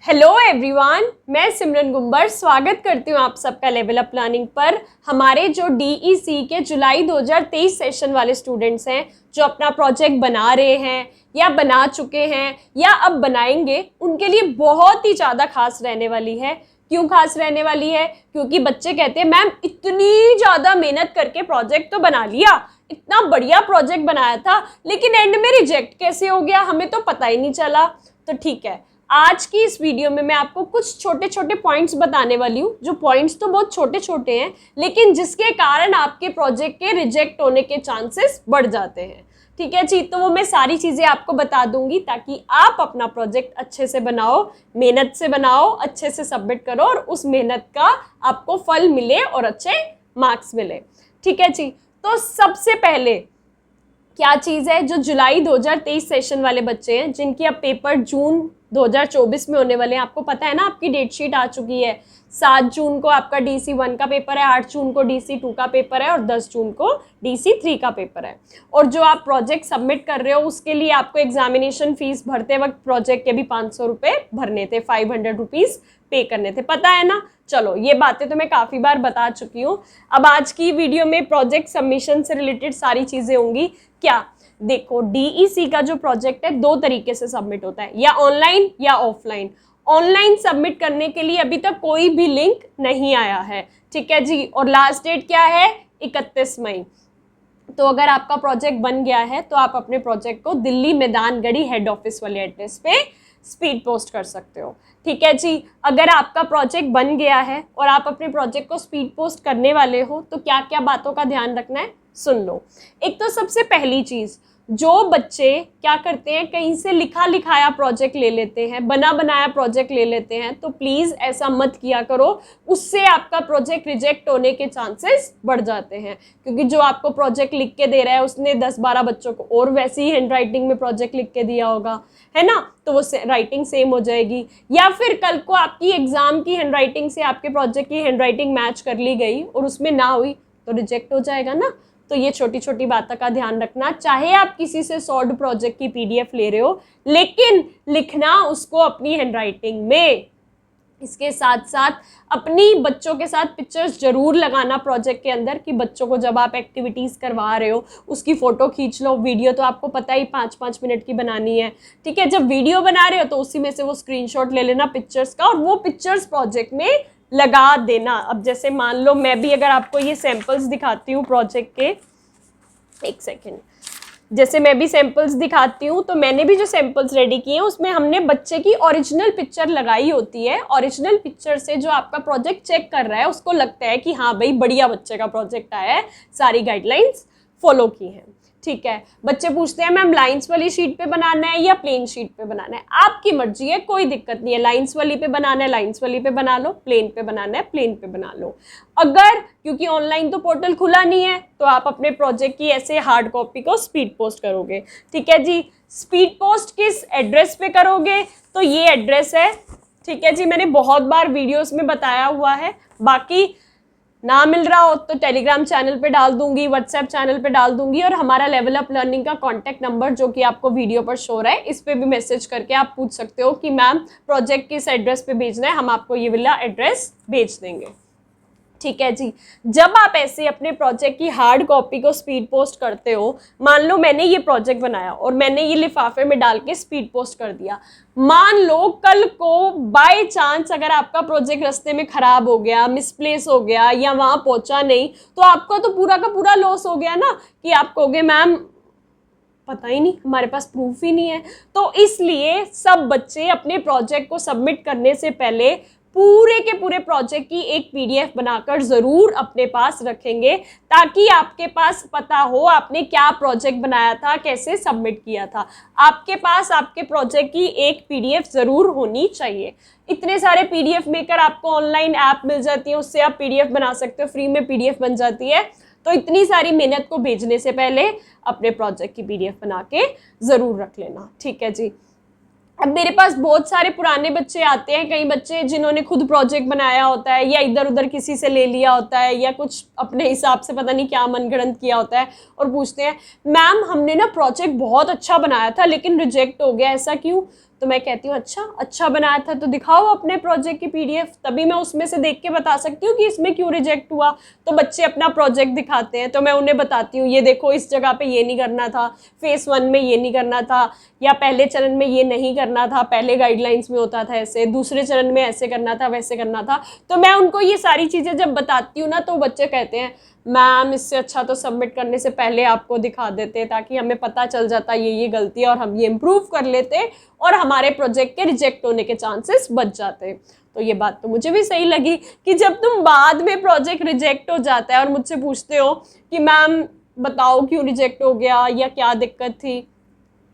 Hello everyone, मैं सिमरन गुंबर स्वागत करती हूँ आप सबका लेवल अप लर्निंग पर। हमारे जो DEC के जुलाई 2023 सेशन वाले स्टूडेंट्स हैं जो अपना प्रोजेक्ट बना रहे हैं या बना चुके हैं या अब बनाएंगे, उनके लिए बहुत ही ज़्यादा खास रहने वाली है। क्यों खास रहने वाली है? क्योंकि बच्चे कहते हैं मैम इतनी ज़्यादा मेहनत करके प्रोजेक्ट तो बना लिया, इतना बढ़िया प्रोजेक्ट बनाया था, लेकिन एंड में रिजेक्ट कैसे हो गया, हमें तो पता ही नहीं चला। तो ठीक है, आज की इस वीडियो में मैं आपको कुछ छोटे छोटे पॉइंट्स बताने वाली हूँ, जो पॉइंट्स तो बहुत छोटे छोटे हैं लेकिन जिसके कारण आपके प्रोजेक्ट के रिजेक्ट होने के चांसेस बढ़ जाते हैं। ठीक है जी, तो वो मैं सारी चीज़ें आपको बता दूंगी ताकि आप अपना प्रोजेक्ट अच्छे से बनाओ, मेहनत से बनाओ, अच्छे से सबमिट करो और उस मेहनत का आपको फल मिले और अच्छे मार्क्स मिले। ठीक है जी, तो सबसे पहले क्या चीज़ है, जो जुलाई 2023 सेशन वाले बच्चे हैं जिनकी अब पेपर जून 2024 में होने वाले हैं, आपको पता है ना, आपकी डेट शीट आ चुकी है। 7 जून को आपका DC1 का पेपर है, 8 जून को DC2 का पेपर है और 10 जून को DC3 का पेपर है। और जो आप प्रोजेक्ट सबमिट कर रहे हो उसके लिए आपको एग्जामिनेशन फीस भरते वक्त प्रोजेक्ट के भी 500 रुपये भरने थे, 500 रुपीज़ पे करने थे, पता है ना। चलो, ये बातें तो मैं काफ़ी बार बता चुकी हूँ। अब आज की वीडियो में प्रोजेक्ट सबमिशन से रिलेटेड सारी चीज़ें होंगी। क्या देखो, DEC का जो प्रोजेक्ट है 2 तरीके से सबमिट होता है, या ऑनलाइन या ऑफलाइन। ऑनलाइन सबमिट करने के लिए अभी तक कोई भी लिंक नहीं आया है, ठीक है जी। और लास्ट डेट क्या है? 31 मई। तो अगर आपका प्रोजेक्ट बन गया है तो आप अपने प्रोजेक्ट को दिल्ली मैदानगढ़ी हेड ऑफिस वाले एड्रेस पे स्पीड पोस्ट कर सकते हो। ठीक है जी, अगर आपका प्रोजेक्ट बन गया है और आप अपने प्रोजेक्ट को स्पीड पोस्ट करने वाले हो तो क्या क्या बातों का ध्यान रखना है, सुन लो। एक तो सबसे पहली चीज़, जो बच्चे क्या करते हैं, कहीं से लिखा लिखाया प्रोजेक्ट ले लेते हैं, बना बनाया प्रोजेक्ट ले लेते हैं, तो प्लीज़ ऐसा मत किया करो। उससे आपका प्रोजेक्ट रिजेक्ट होने के चांसेस बढ़ जाते हैं, क्योंकि जो आपको प्रोजेक्ट लिख के दे रहा है उसने 10-12 बच्चों को और वैसी ही हैंड राइटिंग में प्रोजेक्ट लिख के दिया होगा, है ना, तो वो राइटिंग सेम हो जाएगी। या फिर कल को आपकी एग्जाम की हैंड राइटिंग से आपके प्रोजेक्ट की हैंड राइटिंग मैच कर ली गई और उसमें ना हुई तो रिजेक्ट हो जाएगा ना। तो ये छोटी छोटी बातों का ध्यान रखना। चाहे आप किसी से सॉल्व्ड प्रोजेक्ट की PDF ले रहे हो, लेकिन लिखना उसको अपनी हैंडराइटिंग में। इसके साथ साथ अपनी बच्चों के साथ पिक्चर्स जरूर लगाना प्रोजेक्ट के अंदर, कि बच्चों को जब आप एक्टिविटीज़ करवा रहे हो उसकी फ़ोटो खींच लो। वीडियो तो आपको पता ही 5-5 मिनट की बनानी है, ठीक है। जब वीडियो बना रहे हो तो उसी में से वो स्क्रीनशॉट ले लेना पिक्चर्स का और वो पिक्चर्स प्रोजेक्ट में लगा देना। अब जैसे मान लो मैं भी अगर आपको ये सैंपल्स दिखाती हूँ प्रोजेक्ट के, एक सेकेंड, जैसे मैं भी सैंपल्स दिखाती हूँ, तो मैंने भी जो सैंपल्स रेडी किए हैं उसमें हमने बच्चे की ओरिजिनल पिक्चर लगाई होती है। ओरिजिनल पिक्चर से जो आपका प्रोजेक्ट चेक कर रहा है उसको लगता है कि हाँ भाई बढ़िया बच्चे का प्रोजेक्ट आया है, सारी गाइडलाइंस फॉलो की हैं, ठीक है। बच्चे पूछते हैं मैम लाइंस वाली शीट पे बनाना है या प्लेन शीट पे बनाना है, आपकी मर्जी है, कोई दिक्कत नहीं है। लाइंस वाली पे बनाना है लाइंस वाली पे बना लो, प्लेन पे बनाना है प्लेन पे बना लो। अगर क्योंकि ऑनलाइन तो पोर्टल खुला नहीं है तो आप अपने प्रोजेक्ट की ऐसे हार्ड कॉपी को स्पीड पोस्ट करोगे, ठीक है जी। स्पीड पोस्ट किस एड्रेस पे करोगे? तो ये एड्रेस है, ठीक है जी, मैंने बहुत बार वीडियोस में बताया हुआ है। बाकी ना मिल रहा हो तो टेलीग्राम चैनल पे डाल दूंगी, व्हाट्सएप चैनल पे डाल दूंगी, और हमारा लेवल अप लर्निंग का कॉन्टैक्ट नंबर जो कि आपको वीडियो पर शो रहा है, इस पे भी मैसेज करके आप पूछ सकते हो कि मैम प्रोजेक्ट किस एड्रेस पे भेजना है, हम आपको ये वाला एड्रेस भेज देंगे, ठीक है जी। जब आप ऐसे अपने प्रोजेक्ट की हार्ड कॉपी को स्पीड पोस्ट करते हो, मान लो मैंने ये प्रोजेक्ट बनाया और मैंने ये लिफाफे में डाल के स्पीड पोस्ट कर दिया, मान लो कल को बाय चांस अगर आपका प्रोजेक्ट रास्ते में खराब हो गया, मिसप्लेस हो गया या वहां पहुंचा नहीं, तो आपका तो पूरा का पूरा लॉस हो गया ना, कि आप कहोगे मैम पता ही नहीं, हमारे पास प्रूफ ही नहीं है। तो इसलिए सब बच्चे अपने प्रोजेक्ट को सबमिट करने से पहले पूरे के पूरे प्रोजेक्ट की एक PDF बनाकर ज़रूर अपने पास रखेंगे, ताकि आपके पास पता हो आपने क्या प्रोजेक्ट बनाया था, कैसे सबमिट किया था। आपके पास आपके प्रोजेक्ट की एक PDF ज़रूर होनी चाहिए। इतने सारे PDF मेकर आपको ऑनलाइन ऐप मिल जाती है, उससे आप PDF बना सकते हो, फ्री में PDF बन जाती है। तो इतनी सारी मेहनत को भेजने से पहले अपने प्रोजेक्ट की PDF बना के ज़रूर रख लेना, ठीक है जी। अब मेरे पास बहुत सारे पुराने बच्चे आते हैं, कई बच्चे जिन्होंने खुद प्रोजेक्ट बनाया होता है या इधर उधर किसी से ले लिया होता है या कुछ अपने हिसाब से पता नहीं क्या मनगढ़ंत किया होता है, और पूछते हैं मैम हमने ना प्रोजेक्ट बहुत अच्छा बनाया था लेकिन रिजेक्ट हो गया, ऐसा क्यों? तो मैं कहती हूँ अच्छा बनाया था तो दिखाओ अपने प्रोजेक्ट की पीडीएफ, तभी मैं उसमें से देख के बता सकती हूँ कि इसमें क्यों रिजेक्ट हुआ। तो बच्चे अपना प्रोजेक्ट दिखाते हैं तो मैं उन्हें बताती हूँ ये देखो इस जगह पे ये नहीं करना था, फेस 1 में ये नहीं करना था, या पहले चरण में ये नहीं करना था, पहले गाइडलाइंस में होता था ऐसे, दूसरे चरण में ऐसे करना था, वैसे करना था। तो मैं उनको ये सारी चीज़ें जब बताती हूँ ना तो बच्चे कहते हैं मैम इससे अच्छा तो सबमिट करने से पहले आपको दिखा देते ताकि हमें पता चल जाता ये गलती है और हम ये इम्प्रूव कर लेते और हमारे प्रोजेक्ट के रिजेक्ट होने के चांसेस बच जाते। तो ये बात तो मुझे भी सही लगी कि जब तुम बाद में प्रोजेक्ट रिजेक्ट हो जाता है और मुझसे पूछते हो कि मैम बताओ क्यों रिजेक्ट हो गया या क्या दिक्कत थी,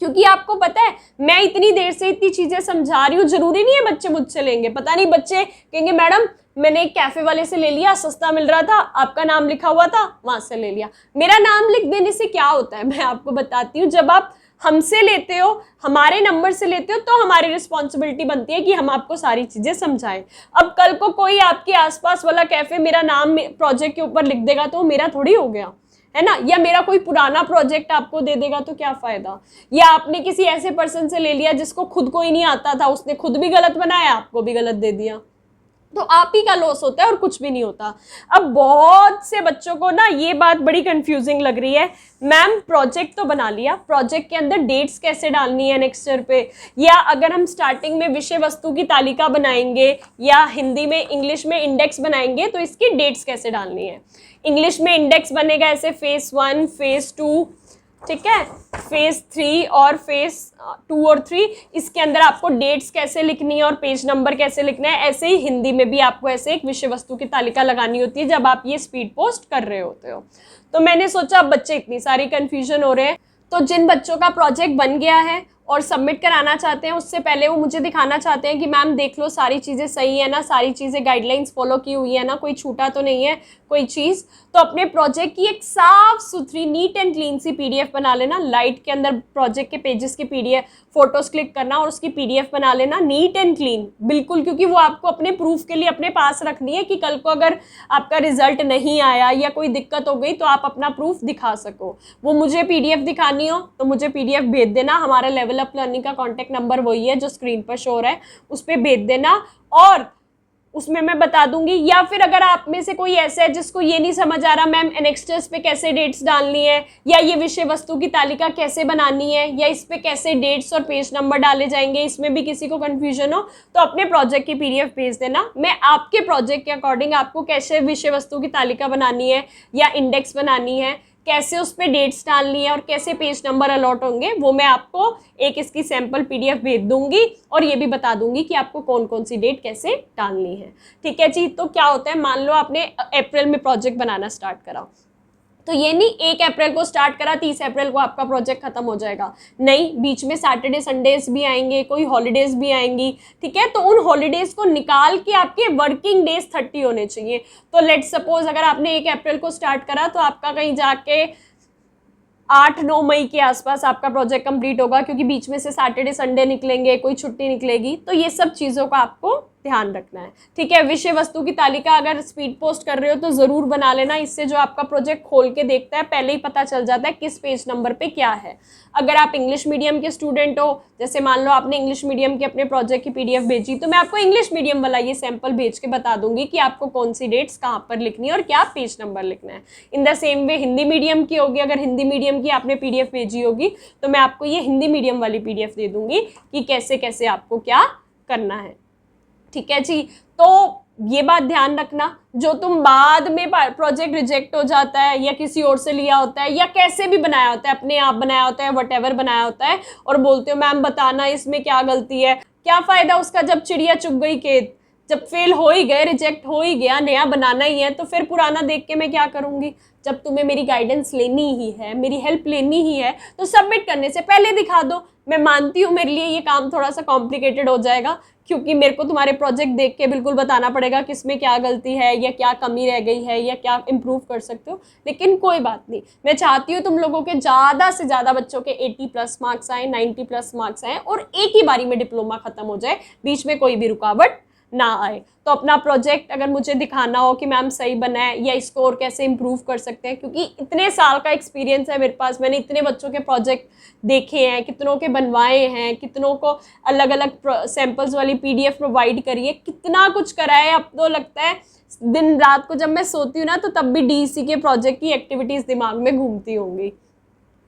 क्योंकि आपको पता है मैं इतनी देर से इतनी चीजें समझा रही हूँ, जरूरी नहीं है बच्चे मुझसे लेंगे। पता नहीं बच्चे कहेंगे मैडम मैंने एक कैफे वाले से ले लिया, सस्ता मिल रहा था, आपका नाम लिखा हुआ था, वहां से ले लिया। मेरा नाम लिख देने से क्या होता है, मैं आपको बताती हूँ। जब आप हमसे लेते हो, हमारे नंबर से लेते हो, तो हमारी रिस्पॉन्सिबिलिटी बनती है कि हम आपको सारी चीजें समझाएं। अब कल को कोई आपके आसपास वाला कैफे मेरा नाम प्रोजेक्ट के ऊपर लिख देगा तो मेरा थोड़ी हो गया, है ना। या मेरा कोई पुराना प्रोजेक्ट आपको दे देगा तो क्या फायदा। या आपने किसी ऐसे पर्सन से ले लिया जिसको खुद को ही नहीं आता था, उसने खुद भी गलत बनाया, आपको भी गलत दे दिया, तो आप ही का लॉस होता है और कुछ भी नहीं होता। अब बहुत से बच्चों को ना ये बात बड़ी कंफ्यूजिंग लग रही है, मैम प्रोजेक्ट तो बना लिया, प्रोजेक्ट के अंदर डेट्स कैसे डालनी है नेक्स्ट ईयर पे, या अगर हम स्टार्टिंग में विषय वस्तु की तालिका बनाएंगे या हिंदी में इंग्लिश में इंडेक्स बनाएंगे तो इसकी डेट्स कैसे डालनी है। इंग्लिश में इंडेक्स बनेगा ऐसे फेस 1, फेस 2, ठीक है, फेस 3 और फेस 2 और 3, इसके अंदर आपको डेट्स कैसे लिखनी है और पेज नंबर कैसे लिखना है। ऐसे ही हिंदी में भी आपको ऐसे एक विषय वस्तु की तालिका लगानी होती है जब आप ये स्पीड पोस्ट कर रहे होते हो। तो मैंने सोचा अब बच्चे इतनी सारी कंफ्यूजन हो रहे हैं, तो जिन बच्चों का प्रोजेक्ट बन गया है और सबमिट कराना चाहते हैं उससे पहले वो मुझे दिखाना चाहते हैं कि मैम देख लो सारी चीज़ें सही है ना, सारी चीज़ें गाइडलाइंस फॉलो की हुई है ना, कोई छूटा तो नहीं है कोई चीज़, तो अपने प्रोजेक्ट की एक साफ सुथरी नीट एंड क्लीन सी पीडीएफ बना लेना। लाइट के अंदर प्रोजेक्ट के पेजेस की पीडीएफ फोटोज क्लिक करना और उसकी पीडीएफ बना लेना नीट एंड क्लीन बिल्कुल, क्योंकि वो आपको अपने प्रूफ के लिए अपने पास रखनी है कि कल को अगर आपका रिजल्ट नहीं आया या कोई दिक्कत हो गई तो आप अपना प्रूफ दिखा सको। वो मुझे पीडीएफ दिखानी हो तो मुझे पीडीएफ भेज देना, हमारा लेवल अप लर्निंग का कॉन्टैक्ट नंबर वही है जो स्क्रीन पर शो हो रहा है, उस पर भेज देना और उसमें मैं बता दूंगी। या फिर अगर आप में से कोई ऐसा है जिसको ये नहीं समझ आ रहा मैम एनेक्स्टर्स पे कैसे डेट्स डालनी है, या ये विषय वस्तु की तालिका कैसे बनानी है, या इस पे कैसे डेट्स और पेज नंबर डाले जाएंगे, इसमें भी किसी को कंफ्यूजन हो तो अपने प्रोजेक्ट की पीडीएफ भेज देना। मैं आपके प्रोजेक्ट के अकॉर्डिंग आपको कैसे विषय वस्तु की तालिका बनानी है या इंडेक्स बनानी है, कैसे उस पर डेट्स डालनी है और कैसे पेज नंबर अलॉट होंगे, वो मैं आपको एक इसकी सैंपल पीडीएफ भेज दूंगी और ये भी बता दूंगी कि आपको कौन कौन सी डेट कैसे डालनी है। ठीक है जी। तो क्या होता है, मान लो आपने अप्रैल में प्रोजेक्ट बनाना स्टार्ट करा, तो ये नहीं 1 अप्रैल को स्टार्ट करा 30 अप्रैल को आपका प्रोजेक्ट खत्म हो जाएगा, नहीं, बीच में सैटरडे संडेज भी आएंगे, कोई हॉलीडेज भी आएंगी, ठीक है। तो उन हॉलीडेज को निकाल के आपके वर्किंग डेज 30 होने चाहिए। तो लेट सपोज अगर आपने 1 अप्रैल को स्टार्ट करा तो आपका कहीं जाके 8-9 मई के आसपास आपका प्रोजेक्ट कंप्लीट होगा, क्योंकि बीच में से सैटरडे संडे निकलेंगे, कोई छुट्टी निकलेगी, तो ये सब चीज़ों का आपको ध्यान रखना है। ठीक है। विषय वस्तु की तालिका अगर स्पीड पोस्ट कर रहे हो तो ज़रूर बना लेना, इससे जो आपका प्रोजेक्ट खोल के देखता है पहले ही पता चल जाता है किस पेज नंबर पे क्या है। अगर आप इंग्लिश मीडियम के स्टूडेंट हो, जैसे मान लो आपने इंग्लिश मीडियम के अपने प्रोजेक्ट की पीडीएफ भेजी, तो मैं आपको इंग्लिश मीडियम वाला ये सैंपल भेज के बता दूंगी कि आपको कौन सी डेट्स कहाँ पर लिखनी है और क्या पेज नंबर लिखना है। In the same way Hindi medium की होगी, अगर हिंदी मीडियम की आपने पीडीएफ भेजी होगी तो मैं आपको ये हिंदी मीडियम वाली पीडीएफ दे दूंगी कि कैसे कैसे आपको क्या करना है। ठीक है जी। तो ये बात ध्यान रखना, जो तुम बाद में प्रोजेक्ट रिजेक्ट हो जाता है या किसी और से लिया होता है या कैसे भी बनाया होता है, अपने आप बनाया होता है, व्हाटएवर बनाया होता है, और बोलते हो मैम बताना इसमें क्या गलती है, क्या फ़ायदा उसका जब चिड़िया चुग गई खेत, जब फेल हो ही गए, रिजेक्ट हो ही गया, नया बनाना ही है, तो फिर पुराना देख के मैं क्या करूँगी। जब तुम्हें मेरी गाइडेंस लेनी ही है, मेरी हेल्प लेनी ही है, तो सबमिट करने से पहले दिखा दो। मैं मानती हूँ मेरे लिए ये काम थोड़ा सा कॉम्प्लिकेटेड हो जाएगा, क्योंकि मेरे को तुम्हारे प्रोजेक्ट देख के बिल्कुल बताना पड़ेगा किसमें क्या गलती है या क्या कमी रह गई है या क्या इम्प्रूव कर सकते हो, लेकिन कोई बात नहीं। मैं चाहती हूँ तुम लोगों के ज़्यादा से ज़्यादा बच्चों के 80+ मार्क्स आए, 90+ मार्क्स आए और एक ही बारी में डिप्लोमा खत्म हो जाए, बीच में कोई भी रुकावट ना आए। तो अपना प्रोजेक्ट अगर मुझे दिखाना हो कि मैम सही बना है या इसको और कैसे इम्प्रूव कर सकते हैं, क्योंकि इतने साल का एक्सपीरियंस है मेरे पास, मैंने इतने बच्चों के प्रोजेक्ट देखे हैं, कितनों के बनवाए हैं, कितनों को अलग अलग सैम्पल्स वाली PDF प्रोवाइड करी है, कितना कुछ करा है। अब तो लगता है दिन रात को जब मैं सोती हूँ ना, तो तब भी DEC के प्रोजेक्ट की एक्टिविटीज़ दिमाग में घूमती होंगी।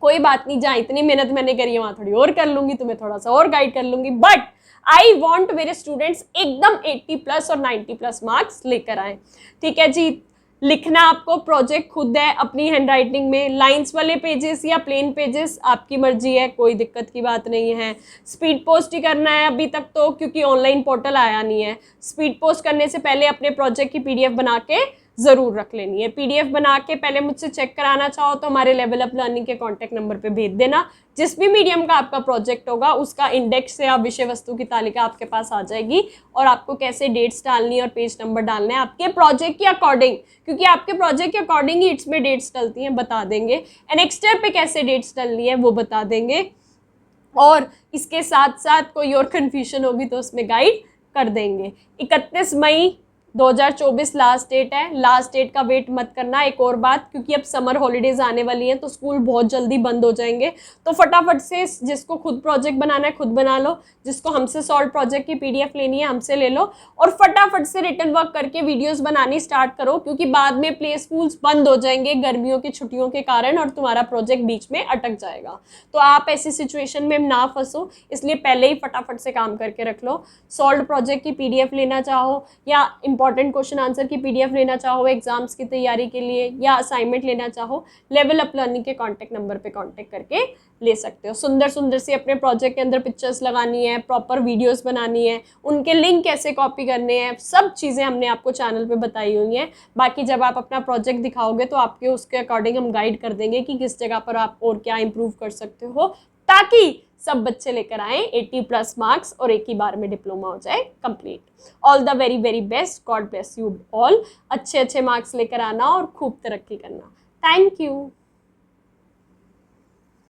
कोई बात नहीं, जहाँ इतनी मेहनत मैंने करी है वहाँ थोड़ी और कर लूँगी, तुम्हें थोड़ा सा और गाइड कर लूँगी, बट आई वॉन्ट मेरे स्टूडेंट्स एकदम 80+ और 90+ मार्क्स लेकर आए। ठीक है जी। लिखना आपको प्रोजेक्ट खुद है अपनी हैंडराइटिंग में, लाइंस वाले पेजेस या प्लेन पेजेस आपकी मर्जी है, कोई दिक्कत की बात नहीं है। स्पीड पोस्ट ही करना है अभी तक तो, क्योंकि ऑनलाइन पोर्टल आया नहीं है। स्पीड पोस्ट करने से पहले अपने प्रोजेक्ट की PDF बना के ज़रूर रख लेनी है। PDF बना के पहले मुझसे चेक कराना चाहो तो हमारे लेवल अप लर्निंग के कॉन्टैक्ट नंबर पे भेज देना। जिस भी मीडियम का आपका प्रोजेक्ट होगा उसका इंडेक्स या विषय वस्तु की तालिका आपके पास आ जाएगी, और आपको कैसे डेट्स डालनी है और पेज नंबर डालना है आपके प्रोजेक्ट के अकॉर्डिंग, क्योंकि आपके प्रोजेक्ट के अकॉर्डिंग ही इसमें डेट्स डलती हैं, बता देंगे। एनेक्स्टर पे कैसे डेट्स डलनी है वो बता देंगे, और इसके साथ साथ कोई और कन्फ्यूजन होगी तो उसमें गाइड कर देंगे। 31 मई 2024 लास्ट डेट है। लास्ट डेट का वेट मत करना। एक और बात, क्योंकि अब समर हॉलीडेज आने वाली हैं तो स्कूल बहुत जल्दी बंद हो जाएंगे, तो फटाफट से जिसको खुद प्रोजेक्ट बनाना है खुद बना लो, जिसको हमसे सॉल्व प्रोजेक्ट की PDF लेनी है हमसे ले लो, और फटाफट से रिटर्न वर्क करके वीडियोस बनानी स्टार्ट करो, क्योंकि बाद में प्ले स्कूल्स बंद हो जाएंगे गर्मियों की छुट्टियों के कारण और तुम्हारा प्रोजेक्ट बीच में अटक जाएगा। तो आप ऐसी सिचुएशन में ना फंसो, इसलिए पहले ही फटाफट से काम करके रख लो। सॉल्व प्रोजेक्ट की PDF लेना चाहो या इंपॉर्टेंट क्वेश्चन आंसर की PDF लेना चाहो एग्जाम्स की तैयारी के लिए, या असाइनमेंट लेना चाहो, लेवल अप लर्निंग के कॉन्टैक्ट नंबर पे कॉन्टैक्ट करके ले सकते हो। सुंदर सुंदर सी अपने प्रोजेक्ट के अंदर पिक्चर्स लगानी है, प्रॉपर वीडियोस बनानी है, उनके लिंक कैसे कॉपी करने हैं, सब चीज़ें हमने आपको चैनल पे बताई हुई हैं। बाकी जब आप अपना प्रोजेक्ट दिखाओगे तो आपके उसके अकॉर्डिंग हम गाइड कर देंगे कि किस जगह पर आप और क्या इंप्रूव कर सकते हो, ताकि सब बच्चे लेकर आए 80+ मार्क्स और एक ही बार में डिप्लोमा हो जाए complete. All the very very best, God bless you all. अच्छे अच्छे मार्क्स लेकर आना और खूब तरक्की करना। Thank you.